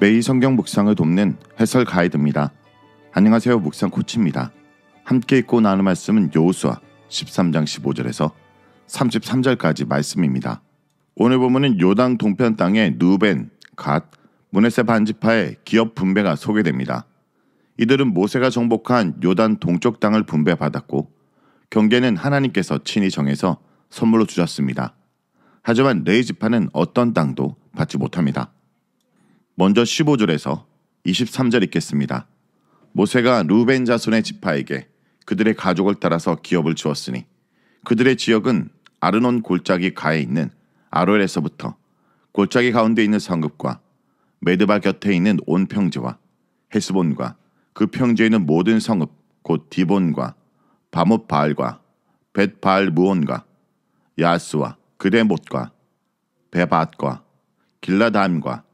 매일 성경 묵상을 돕는 해설 가이드입니다. 안녕하세요. 묵상 코치입니다. 함께 읽고 나눌 말씀은 여호수아 13장 15절에서 33절까지 말씀입니다. 오늘 본문은 요단 동편 땅의 누벤, 갓, 므낫세 반지파의 기업 분배가 소개됩니다. 이들은 모세가 정복한 요단 동쪽 땅을 분배받았고 경계는 하나님께서 친히 정해서 선물로 주셨습니다. 하지만 레위 지파는 어떤 땅도 받지 못합니다. 먼저 15절에서 23절 읽겠습니다. 모세가 루벤 자손의 지파에게 그들의 가족을 따라서 기업을 주었으니 그들의 지역은 아르논 골짜기 가에 있는 아로엘에서부터 골짜기 가운데 있는 성읍과 메드바 곁에 있는 온 평지와 헤스본과 그 평지에 있는 모든 성읍 곧 디본과 바못 바알과 벳 바알 무온과 야스와 그레못과 베밧과 길라담과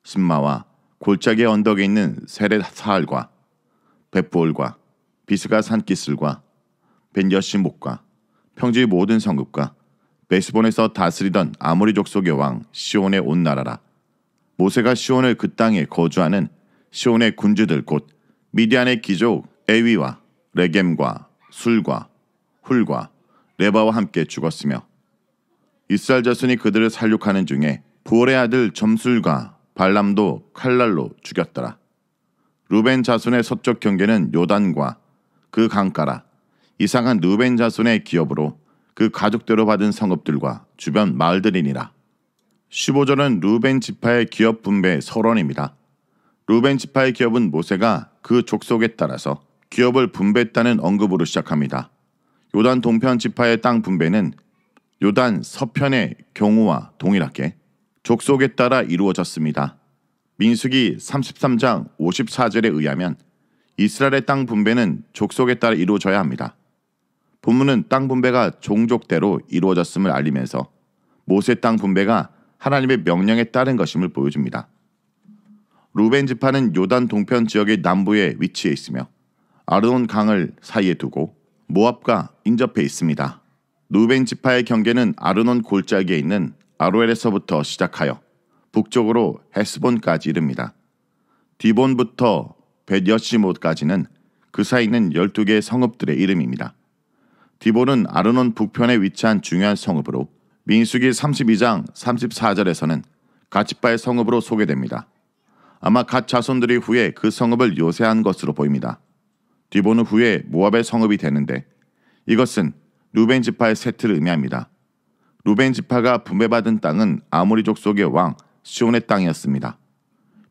신마와 골짜기 언덕에 있는 세렛 사알과 벳볼과 비스가 산기슬과 벤여시목과 평지의 모든 성읍과 베스본에서 다스리던 아모리 족속의 왕 시온의 온 나라라. 모세가 시온을 그 땅에 거주하는 시온의 군주들 곧 미디안의 귀족 에위와 레겜과 술과 훌과 레바와 함께 죽었으며 이스라엘 자손이 그들을 살육하는 중에 부올의 아들 점술과 발람도 칼날로 죽였더라. 루벤 자손의 서쪽 경계는 요단과 그 강가라. 이상한 루벤 자손의 기업으로 그 가족대로 받은 성읍들과 주변 마을들이니라. 15절은 루벤 지파의 기업 분배 서론입니다. 루벤 지파의 기업은 모세가 그 족속에 따라서 기업을 분배했다는 언급으로 시작합니다. 요단 동편 지파의 땅 분배는 요단 서편의 경우와 동일하게 족속에 따라 이루어졌습니다. 민수기 33장 54절에 의하면 이스라엘의 땅 분배는 족속에 따라 이루어져야 합니다. 본문은 땅 분배가 종족대로 이루어졌음을 알리면서 모세 땅 분배가 하나님의 명령에 따른 것임을 보여줍니다. 루벤 지파는 요단 동편 지역의 남부에 위치해 있으며 아르논 강을 사이에 두고 모압과 인접해 있습니다. 루벤 지파의 경계는 아르논 골짜기에 있는 아로엘에서부터 시작하여 북쪽으로 헤스본까지 이릅니다. 디본부터 벳여시못까지는 그 사이 있는 12개의 성읍들의 이름입니다. 디본은 아르논 북편에 위치한 중요한 성읍으로 민수기 32장 34절에서는 갓 지파의 성읍으로 소개됩니다. 아마 갓 자손들이 후에 그 성읍을 요새한 것으로 보입니다. 디본은 후에 모압의 성읍이 되는데 이것은 루벤 지파의 세트를 의미합니다. 루벤 지파가 분배받은 땅은 아모리 족속의 왕 시온의 땅이었습니다.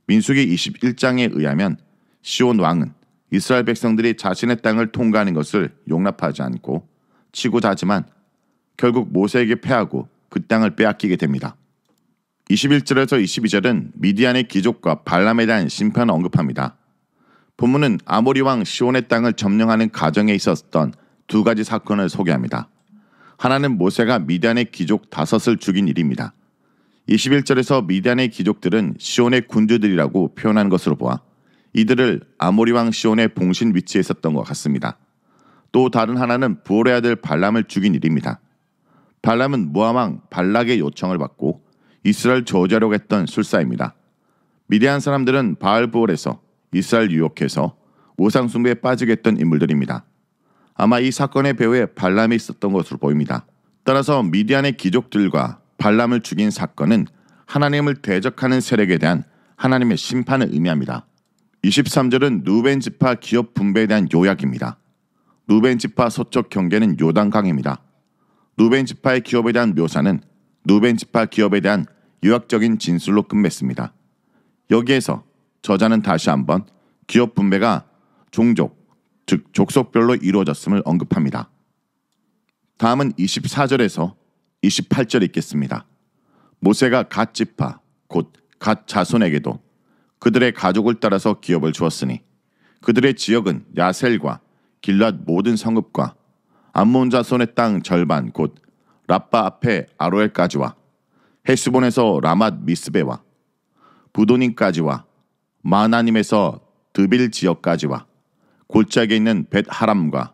민수기 21장에 의하면 시온 왕은 이스라엘 백성들이 자신의 땅을 통과하는 것을 용납하지 않고 치고 자지만 결국 모세에게 패하고 그 땅을 빼앗기게 됩니다. 21절에서 22절은 미디안의 귀족과 발람에 대한 심판을 언급합니다. 본문은 아모리 왕 시온의 땅을 점령하는 과정에 있었던 두 가지 사건을 소개합니다. 하나는 모세가 미디안의 귀족 5을 죽인 일입니다. 21절에서 미디안의 귀족들은 시온의 군주들이라고 표현한 것으로 보아 이들을 아모리 왕 시온의 봉신 위치에 있었던 것 같습니다. 또 다른 하나는 부올의 아들 발람을 죽인 일입니다. 발람은 모압 왕 발락의 요청을 받고 이스라엘 저주하려고 했던 술사입니다. 미디안 사람들은 바알부올에서 이스라엘 유혹해서 우상 숭배에 빠지게 했던 인물들입니다. 아마 이 사건의 배후에 발람이 있었던 것으로 보입니다. 따라서 미디안의 귀족들과 발람을 죽인 사건은 하나님을 대적하는 세력에 대한 하나님의 심판을 의미합니다. 23절은 루벤 지파 기업 분배에 대한 요약입니다. 루벤 지파 서쪽 경계는 요단강입니다. 루벤 지파의 기업에 대한 묘사는 루벤 지파 기업에 대한 요약적인 진술로 끝맺습니다. 여기에서 저자는 다시 한번 기업 분배가 종족, 즉 족속별로 이루어졌음을 언급합니다. 다음은 24절에서 28절 읽겠습니다. 모세가 갓 지파, 곧 갓 자손에게도 그들의 가족을 따라서 기업을 주었으니 그들의 지역은 야셀과 길랏 모든 성읍과 암몬 자손의 땅 절반 곧 라빠 앞에 아로엘까지와 헤스본에서 라맛 미스베와 부도님까지와 마하나님에서 드빌 지역까지와 골짜기에 있는 벳 하람과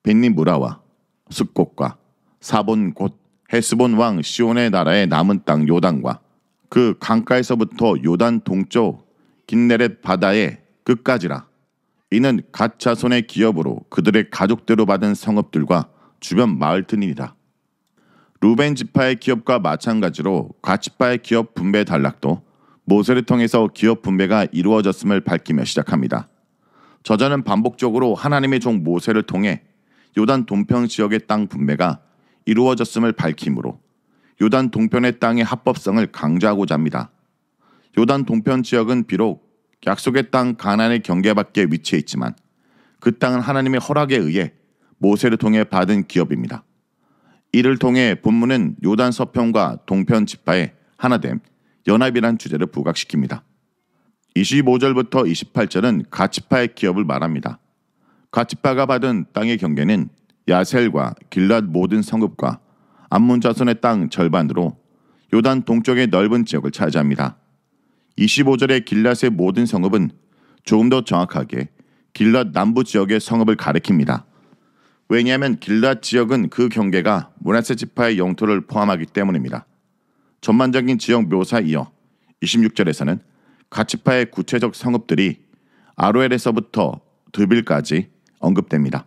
벳니무라와 숫곳과 사본 곧 헤스본 왕 시온의 나라의 남은 땅 요단과 그 강가에서부터 요단 동쪽 긴네렛 바다의 끝까지라. 이는 갓 자손의 기업으로 그들의 가족대로 받은 성읍들과 주변 마을들이니라. 루벤 지파의 기업과 마찬가지로 갓 지파의 기업 분배 단락도 모세를 통해서 기업 분배가 이루어졌음을 밝히며 시작합니다. 저자는 반복적으로 하나님의 종 모세를 통해 요단 동편 지역의 땅 분배가 이루어졌음을 밝히므로 요단 동편의 땅의 합법성을 강조하고자 합니다. 요단 동편 지역은 비록 약속의 땅 가나안의 경계 밖에 위치해 있지만 그 땅은 하나님의 허락에 의해 모세를 통해 받은 기업입니다. 이를 통해 본문은 요단 서편과 동편 지파의 하나됨, 연합이란 주제를 부각시킵니다. 25절부터 28절은 갓 지파의 기업을 말합니다. 갓 지파가 받은 땅의 경계는 야셀과 길랏 모든 성읍과 암몬 자손의 땅 절반으로 요단 동쪽의 넓은 지역을 차지합니다. 25절의 길랏의 모든 성읍은 조금 더 정확하게 길랏 남부 지역의 성읍을 가리킵니다. 왜냐하면 길랏 지역은 그 경계가 므낫세 지파의 영토를 포함하기 때문입니다. 전반적인 지역 묘사에 이어 26절에서는 갓 지파의 구체적 성읍들이 아로엘에서부터 드빌까지 언급됩니다.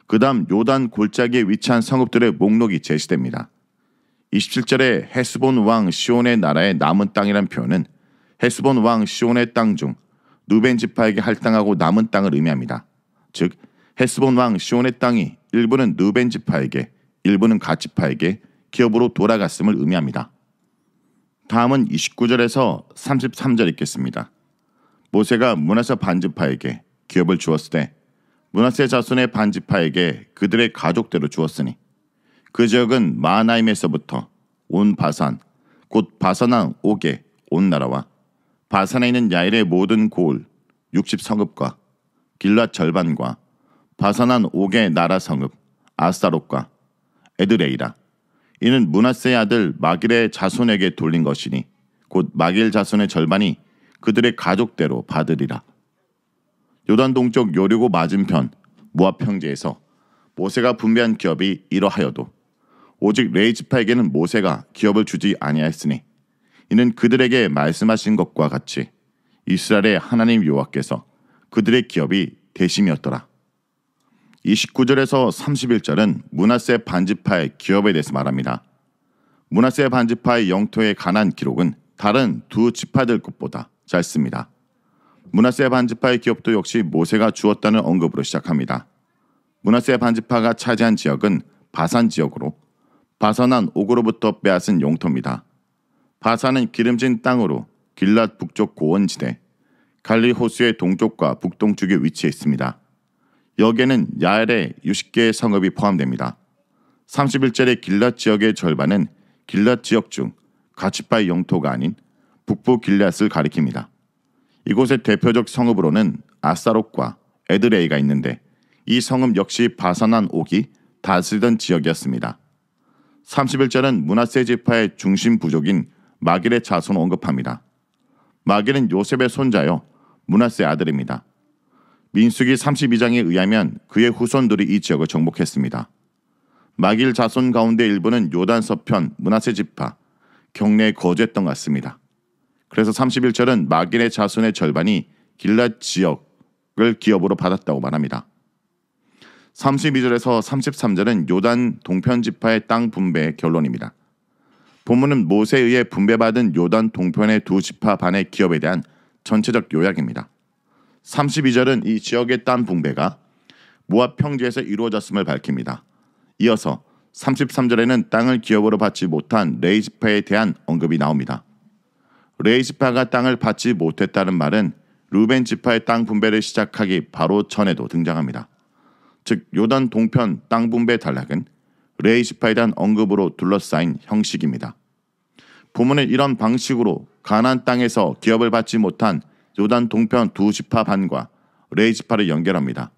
그 다음 요단 골짜기에 위치한 성읍들의 목록이 제시됩니다. 27절에 헤스본 왕 시온의 나라의 남은 땅이란 표현은 헤스본 왕 시온의 땅 중 루벤 지파에게 할당하고 남은 땅을 의미합니다. 즉 헤스본 왕 시온의 땅이 일부는 루벤 지파에게 일부는 갓 지파에게 기업으로 돌아갔음을 의미합니다. 다음은 29절에서 33절 읽겠습니다. 모세가 므낫세 반지파에게 기업을 주었을 때 므낫세 자손의 반지파에게 그들의 가족대로 주었으니 그 지역은 마하나임에서부터 온 바산 곧 바산왕 옥의 온 나라와 바산에 있는 야일의 모든 고을 60성읍과 길랏 절반과 바산한 옥의 나라 성읍 아스타롯과 에드레이라. 이는 므낫세의 아들 마길의 자손에게 돌린 것이니 곧 마길 자손의 절반이 그들의 가족대로 받으리라. 요단 동쪽 요리고 맞은편 모압 평지에서 모세가 분배한 기업이 이러하여도 오직 레위 지파에게는 모세가 기업을 주지 아니하였으니 이는 그들에게 말씀하신 것과 같이 이스라엘의 하나님 여호와께서 그들의 기업이 대심이었더라. 29절에서 31절은 므낫세 반지파의 기업에 대해서 말합니다. 므낫세 반지파의 영토에 관한 기록은 다른 두 지파들 것보다 짧습니다. 므낫세 반지파의 기업도 역시 모세가 주었다는 언급으로 시작합니다. 므낫세 반지파가 차지한 지역은 바산 지역으로 바산한 옥으로부터 빼앗은 영토입니다. 바산은 기름진 땅으로 길랏 북쪽 고원지대, 갈리 호수의 동쪽과 북동쪽에 위치해 있습니다. 여기에는 야엘의 60개의 성읍이 포함됩니다. 31절의 길랏 지역의 절반은 길랏 지역 중 갓 지파의 영토가 아닌 북부 길랏을 가리킵니다. 이곳의 대표적 성읍으로는 아스타롯과 에드레이가 있는데 이 성읍 역시 바산한 옥이 다스리던 지역이었습니다. 31절은 므낫세 지파의 중심 부족인 마길의 자손을 언급합니다. 마길은 요셉의 손자여 므낫세의 아들입니다. 민수기 32장에 의하면 그의 후손들이 이 지역을 정복했습니다. 마길 자손 가운데 일부는 요단 서편 므낫세 지파 경내에 거주했던 것 같습니다. 그래서 31절은 마길의 자손의 절반이 길랏 지역을 기업으로 받았다고 말합니다. 32절에서 33절은 요단 동편 지파의 땅 분배의 결론입니다. 본문은 모세에 의해 분배받은 요단 동편의 두 지파 반의 기업에 대한 전체적 요약입니다. 32절은 이 지역의 땅 분배가 모압 평지에서 이루어졌음을 밝힙니다. 이어서 33절에는 땅을 기업으로 받지 못한 레위 지파에 대한 언급이 나옵니다. 레위 지파가 땅을 받지 못했다는 말은 루벤 지파의 땅 분배를 시작하기 바로 전에도 등장합니다. 즉 요단 동편 땅 분배 단락은 레위 지파에 대한 언급으로 둘러싸인 형식입니다. 본문은 이런 방식으로 가나안 땅에서 기업을 받지 못한 요단 동편 두 지파 반과 레위 지파를 연결합니다.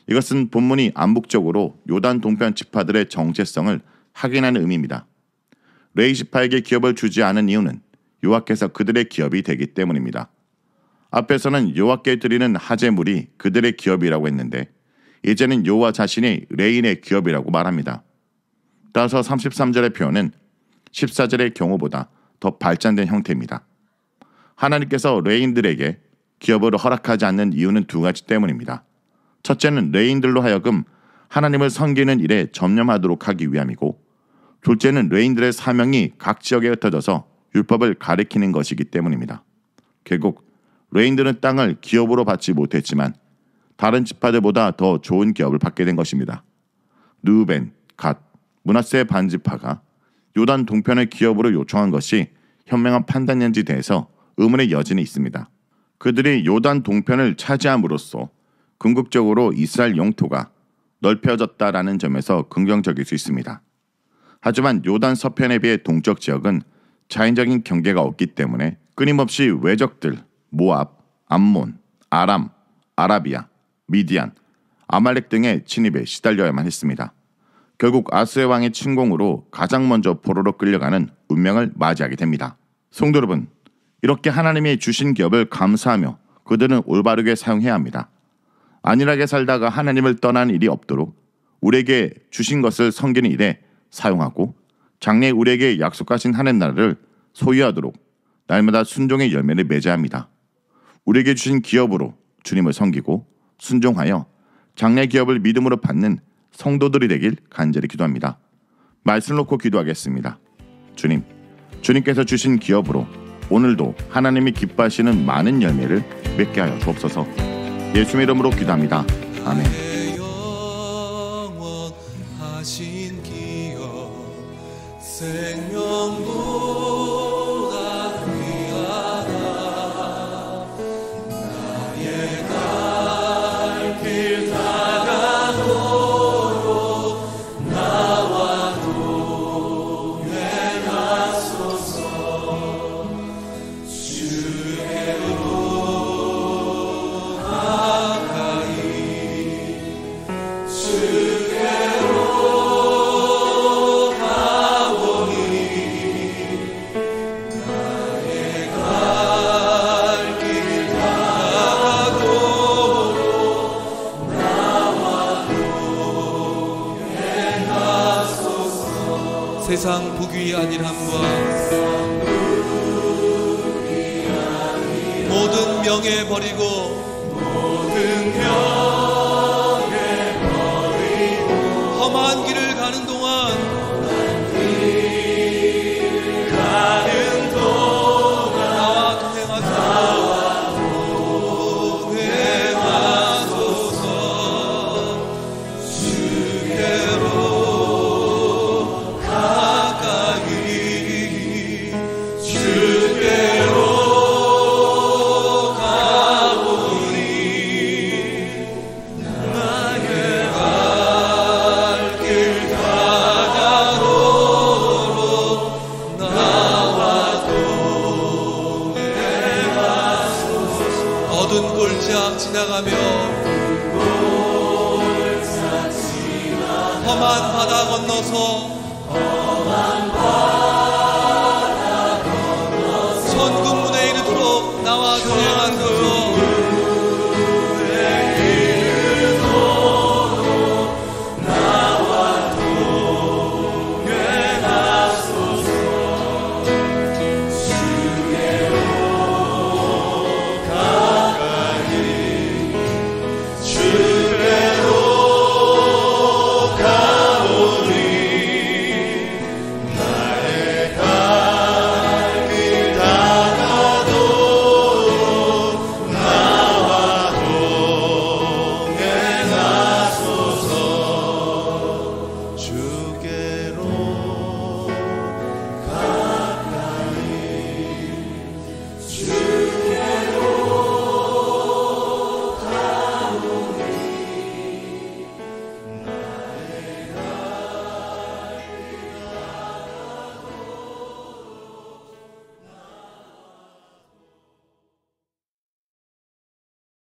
이것은 본문이 암묵적으로 요단 동편 지파들의 정체성을 확인하는 의미입니다. 레위 지파에게 기업을 주지 않은 이유는 여호와께서 그들의 기업이 되기 때문입니다. 앞에서는 여호와께 드리는 하제물이 그들의 기업이라고 했는데 이제는 여호와 자신이 레인의 기업이라고 말합니다. 따라서 33절의 표현은 14절의 경우보다 더 발전된 형태입니다. 하나님께서 레인들에게 기업을 허락하지 않는 이유는 두 가지 때문입니다. 첫째는 레인들로 하여금 하나님을 섬기는 일에 전념하도록 하기 위함이고, 둘째는 레인들의 사명이 각 지역에 흩어져서 율법을 가리키는 것이기 때문입니다. 결국 레인들은 땅을 기업으로 받지 못했지만 다른 지파들보다 더 좋은 기업을 받게 된 것입니다. 르우벤, 갓, 므낫세 반지파가 요단 동편을 기업으로 요청한 것이 현명한 판단인지 대해서 의문의 여진이 있습니다. 그들이 요단 동편을 차지함으로써 궁극적으로 이스라엘 영토가 넓혀졌다라는 점에서 긍정적일 수 있습니다. 하지만 요단 서편에 비해 동쪽 지역은 자연적인 경계가 없기 때문에 끊임없이 외적들, 모압, 암몬, 아람, 아라비아, 미디안, 아말렉 등의 침입에 시달려야만 했습니다. 결국 아스의 왕의 침공으로 가장 먼저 포로로 끌려가는 운명을 맞이하게 됩니다. 성도 여러분, 이렇게 하나님이 주신 기업을 감사하며 그들은 올바르게 사용해야 합니다. 안일하게 살다가 하나님을 떠나는 일이 없도록 우리에게 주신 것을 섬기는 일에 사용하고, 장래에 우리에게 약속하신 하나님 나라를 소유하도록 날마다 순종의 열매를 맺어야 합니다. 우리에게 주신 기업으로 주님을 섬기고 순종하여 장래 기업을 믿음으로 받는 성도들이 되길 간절히 기도합니다. 말씀을 놓고 기도하겠습니다. 주님, 주님께서 주신 기업으로 오늘도 하나님이 기뻐하시는 많은 열매를 맺게 하여 주옵소서. 예수의 이름으로 기도합니다. 아멘. 영원하신 기업 생명보다 귀하다. 나의 갈 길 다가도록 나와 동행하소서. 주께로 가까이 주께로 가오니 나의 갈 길 다가도록 나와 동행하소서. 세상 부귀 안일함과 모든 명예 버리고 험한 길을 가는 동안 나와 동행하소서. 주께로 가까이 주께로 가오니 나의 갈 길 다가도록 나와 동행하소서. 어두운 골짜 지나가며 험한 바다 건너서 천국문에 이르도록 나와 동행하소서.